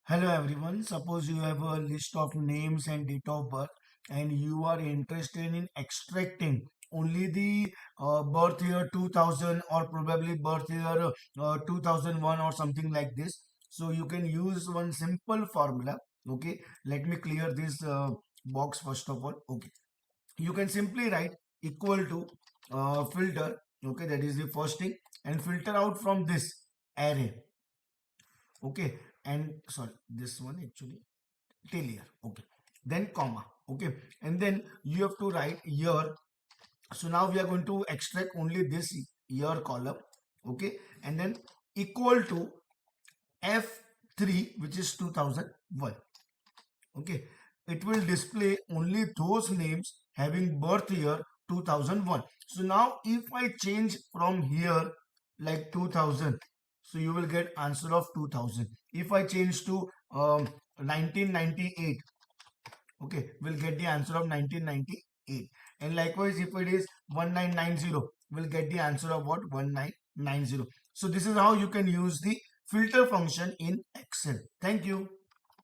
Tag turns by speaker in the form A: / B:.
A: Hello everyone. Suppose you have a list of names and date of birth and you are interested in extracting only the birth year 2000 or probably birth year 2001 or something like this. So you can use one simple formula. Okay. Let me clear this box first of all. Okay. You can simply write equal to filter. Okay. That is the first thing, and filter out from this array. Okay, and sorry, this one actually till here. Okay, then comma. Okay, and then you have to write year. So now we are going to extract only this year column. Okay, and then equal to F3, which is 2001. Okay, it will display only those names having birth year 2001. So now if I change from here like 2000, so you will get answer of 2000. If I change to 1998, okay, we'll get the answer of 1998. And likewise, if it is 1990, we'll get the answer of what? 1990. So this is how you can use the filter function in Excel. Thank you.